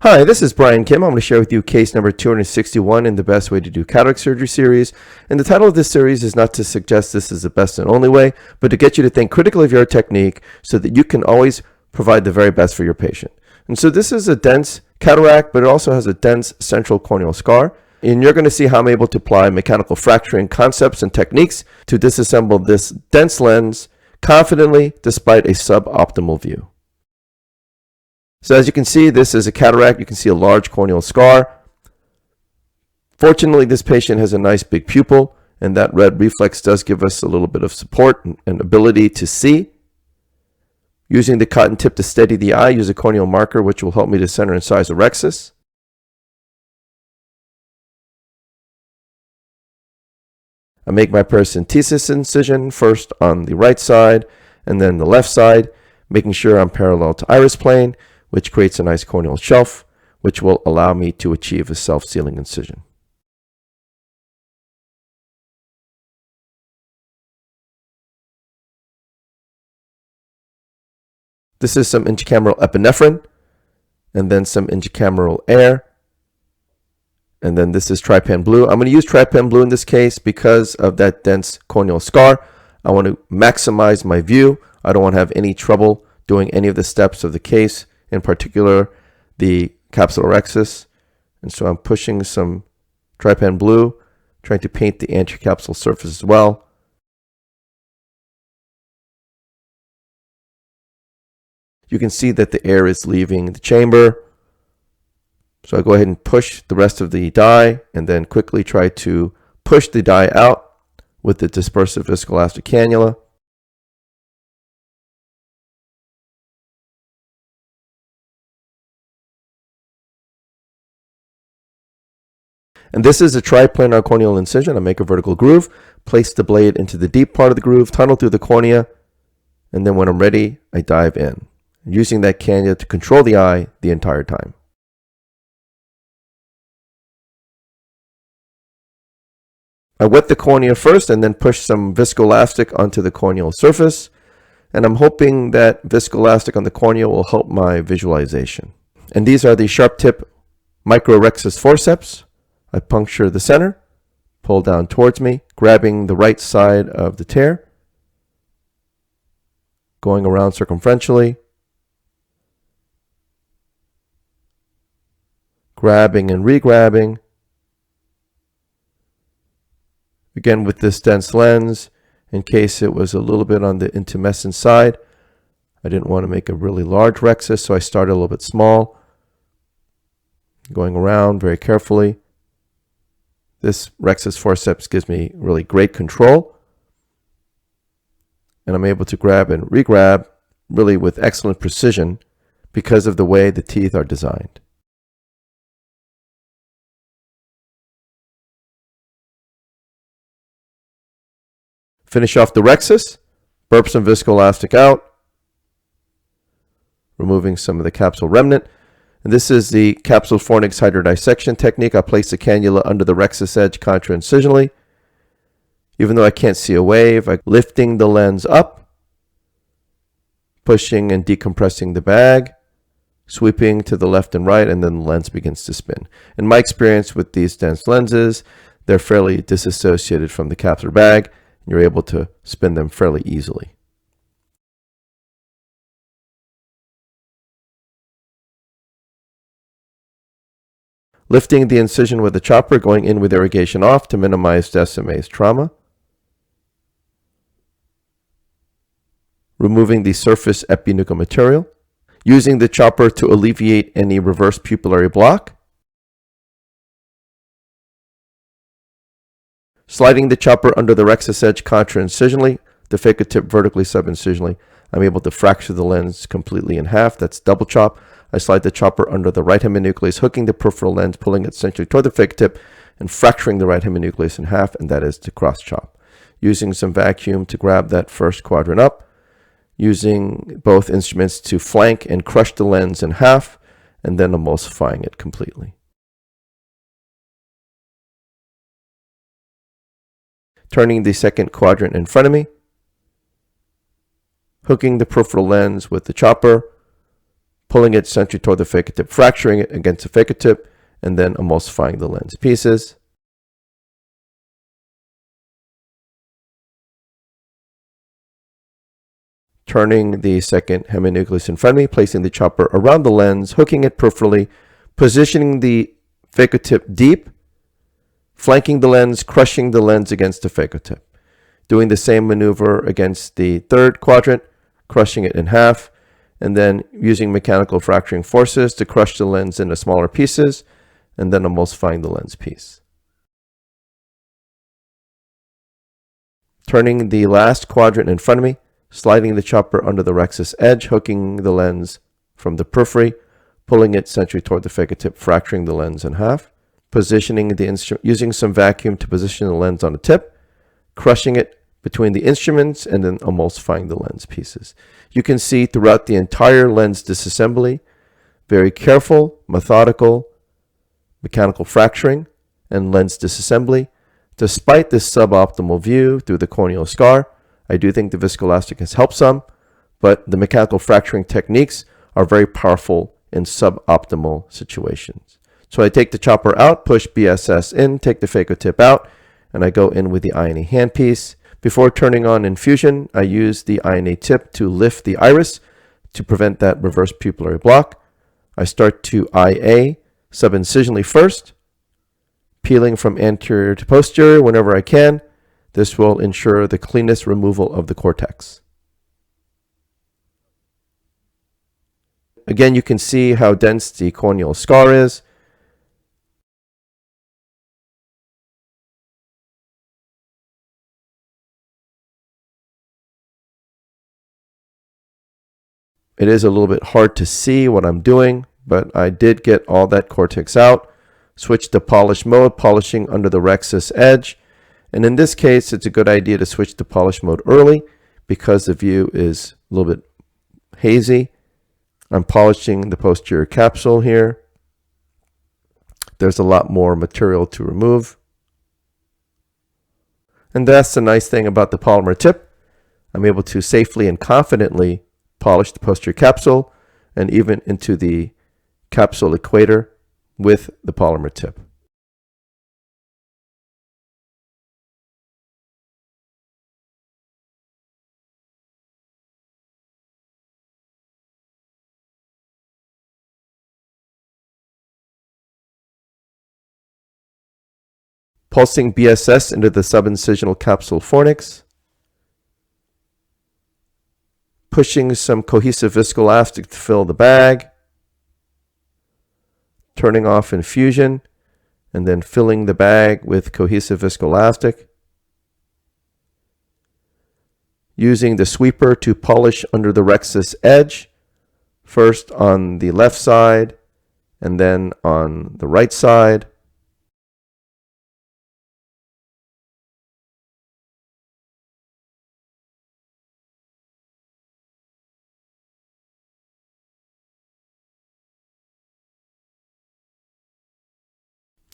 Hi, this is Brian Kim. I'm going to share with you case number 261 in the Best Way to Do Cataract Surgery series. And the title of this series is not to suggest this is the best and only way, but to get you to think critically of your technique so that you can always provide the very best for your patient. And so this is a dense cataract, but it also has a dense central corneal scar. And you're going to see how I'm able to apply mechanical fracturing concepts and techniques to disassemble this dense lens confidently despite a suboptimal view. So as you can see, this is a cataract. You can see a large corneal scar. Fortunately, this patient has a nice big pupil, and that red reflex does give us a little bit of support and ability to see. Using the cotton tip to steady the eye, use a corneal marker, which will help me to center and size the rexus. I make my paracentesis incision first on the right side and then the left side, making sure I'm parallel to iris plane, which creates a nice corneal shelf, which will allow me to achieve a self-sealing incision. This is some intracameral epinephrine, and then some intracameral air, and then this is trypan blue. I'm going to use trypan blue in this case because of that dense corneal scar. I want to maximize my view. I don't want to have any trouble doing any of the steps of the case, in particular the capsular rexus. And so I'm pushing some trypan blue, trying to paint the anterior capsule surface as well. You can see that the air is leaving the chamber. So I go ahead and push the rest of the dye and then quickly try to push the dye out with the dispersive viscoelastic cannula. And this is a triplanar corneal incision. I make a vertical groove, place the blade into the deep part of the groove, tunnel through the cornea, and then when I'm ready, I dive in, using that cannula to control the eye the entire time. I wet the cornea first and then push some viscoelastic onto the corneal surface, and I'm hoping that viscoelastic on the cornea will help my visualization. And these are the sharp tip microrexus forceps. I puncture the center, pull down towards me, grabbing the right side of the tear, going around circumferentially, grabbing and re-grabbing. Again, with this dense lens, in case it was a little bit on the intumescent side, I didn't want to make a really large rexus, so I started a little bit small, going around very carefully. This rexus forceps gives me really great control, and I'm able to grab and re-grab really with excellent precision because of the way the teeth are designed. Finish off the rexus, burp some viscoelastic out, removing some of the capsule remnant. And this is the capsule fornix hydrodissection technique. I place the cannula under the rexus edge contra-incisionally. Even though I can't see a wave, I'm lifting the lens up, pushing and decompressing the bag, sweeping to the left and right, and then the lens begins to spin. In my experience with these dense lenses, they're fairly disassociated from the capsular bag, and you're able to spin them fairly easily. Lifting the incision with the chopper, going in with irrigation off to minimize Descemet's trauma. Removing the surface epinuchal material. Using the chopper to alleviate any reverse pupillary block. Sliding the chopper under the rexus edge contra-incisionally, the phaco tip vertically sub-incisionally. I'm able to fracture the lens completely in half. That's double chop. I slide the chopper under the right heminucleus, hooking the peripheral lens, pulling it essentially toward the phaco tip, and fracturing the right heminucleus in half, and that is to cross chop. Using some vacuum to grab that first quadrant up, using both instruments to flank and crush the lens in half, and then emulsifying it completely. Turning the second quadrant in front of me, hooking the peripheral lens with the chopper, pulling it centrally toward the phaco tip, fracturing it against the phaco tip, and then emulsifying the lens pieces. Turning the second heminucleus in front of me, placing the chopper around the lens, hooking it peripherally, positioning the phaco tip deep, flanking the lens, crushing the lens against the phaco tip. Doing the same maneuver against the third quadrant, crushing it in half, and then using mechanical fracturing forces to crush the lens into smaller pieces, and then emulsifying the lens piece. Turning the last quadrant in front of me, sliding the chopper under the rexus edge, hooking the lens from the periphery, pulling it centrally toward the phaco tip, fracturing the lens in half, positioning the instrument, using some vacuum to position the lens on the tip, crushing it between the instruments, and then emulsifying the lens pieces. You can see throughout the entire lens disassembly, very careful, methodical, mechanical fracturing, and lens disassembly. Despite this suboptimal view through the corneal scar, I do think the viscoelastic has helped some, but the mechanical fracturing techniques are very powerful in suboptimal situations. So I take the chopper out, push BSS in, take the phaco tip out, and I go in with the INA handpiece. Before turning on infusion, I use the INA tip to lift the iris to prevent that reverse pupillary block. I start to IA subincisionally first, peeling from anterior to posterior whenever I can. This will ensure the cleanest removal of the cortex. Again, you can see how dense the corneal scar is. It is a little bit hard to see what I'm doing, but I did get all that cortex out. Switch to polish mode, polishing under the rexus edge. And in this case, it's a good idea to switch to polish mode early because the view is a little bit hazy. I'm polishing the posterior capsule here. There's a lot more material to remove. And that's the nice thing about the polymer tip. I'm able to safely and confidently polish the posterior capsule and even into the capsule equator with the polymer tip. Pulsing BSS into the subincisional capsule fornix. Pushing some cohesive viscoelastic to fill the bag. Turning off infusion and then filling the bag with cohesive viscoelastic. Using the sweeper to polish under the rexus edge, first on the left side and then on the right side.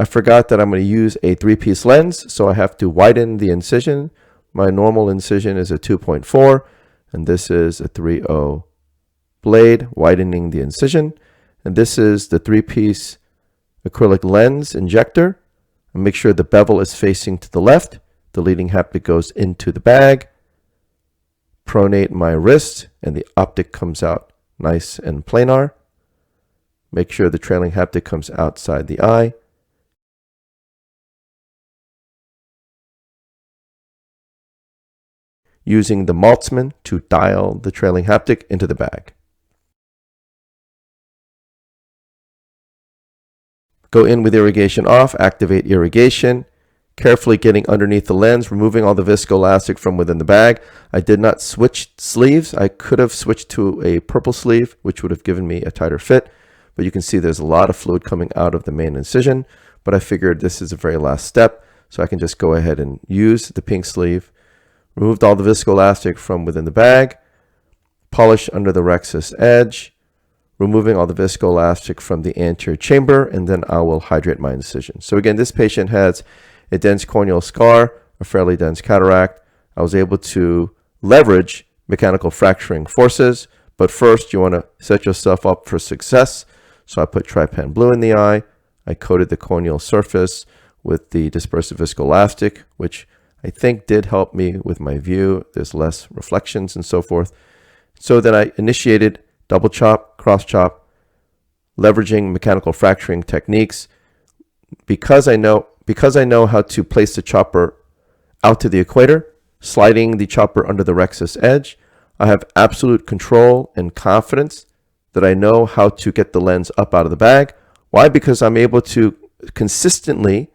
I forgot that I'm going to use a 3-piece lens, so I have to widen the incision. My normal incision is a 2.4, and this is a 3.0 blade, widening the incision. And this is the 3-piece acrylic lens injector. And make sure the bevel is facing to the left. The leading haptic goes into the bag. Pronate my wrist, and the optic comes out nice and planar. Make sure the trailing haptic comes outside the eye. Using the Maltzman to dial the trailing haptic into the bag. Go in with irrigation off, activate irrigation, carefully getting underneath the lens, removing all the viscoelastic from within the bag. I did not switch sleeves. I could have switched to a purple sleeve, which would have given me a tighter fit, but you can see there's a lot of fluid coming out of the main incision, but I figured this is the very last step, so I can just go ahead and use the pink sleeve. Removed all the viscoelastic from within the bag, polish under the rexus edge, removing all the viscoelastic from the anterior chamber, and then I will hydrate my incision. So again, this patient has a dense corneal scar, a fairly dense cataract. I was able to leverage mechanical fracturing forces But first, you want to set yourself up for success. So I put trypan blue in the eye. I coated the corneal surface with the dispersive viscoelastic, which I think did help me with my view. There's less reflections and so forth. So then I initiated double chop, cross chop, leveraging mechanical fracturing techniques. Because I know how to place the chopper out to the equator, sliding the chopper under the rexus edge, I have absolute control and confidence that I know how to get the lens up out of the bag. Why? Because I'm able to consistently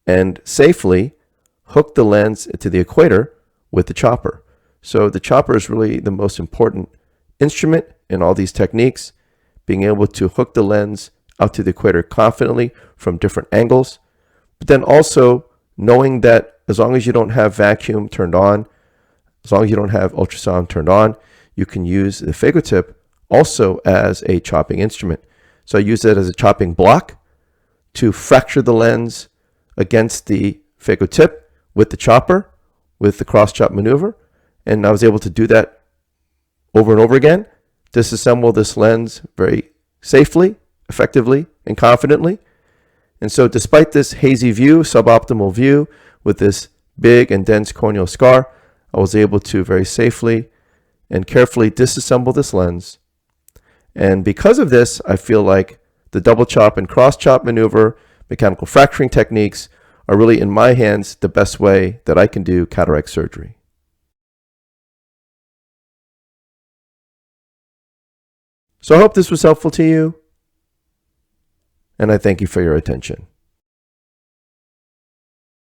and safely hook the lens to the equator with the chopper. So the chopper is really the most important instrument in all these techniques, being able to hook the lens out to the equator confidently from different angles, but then also knowing that as long as you don't have vacuum turned on, as long as you don't have ultrasound turned on, you can use the phaco tip also as a chopping instrument. So I use it as a chopping block to fracture the lens against the phaco tip with the chopper, with the cross chop maneuver. And I was able to do that over and over again, disassemble this lens very safely, effectively, and confidently. And so despite this hazy view, suboptimal view, with this big and dense corneal scar, I was able to very safely and carefully disassemble this lens. And because of this, I feel like the double chop and cross chop maneuver, mechanical fracturing techniques are really in my hands the best way that I can do cataract surgery. So I hope this was helpful to you, and I thank you for your attention.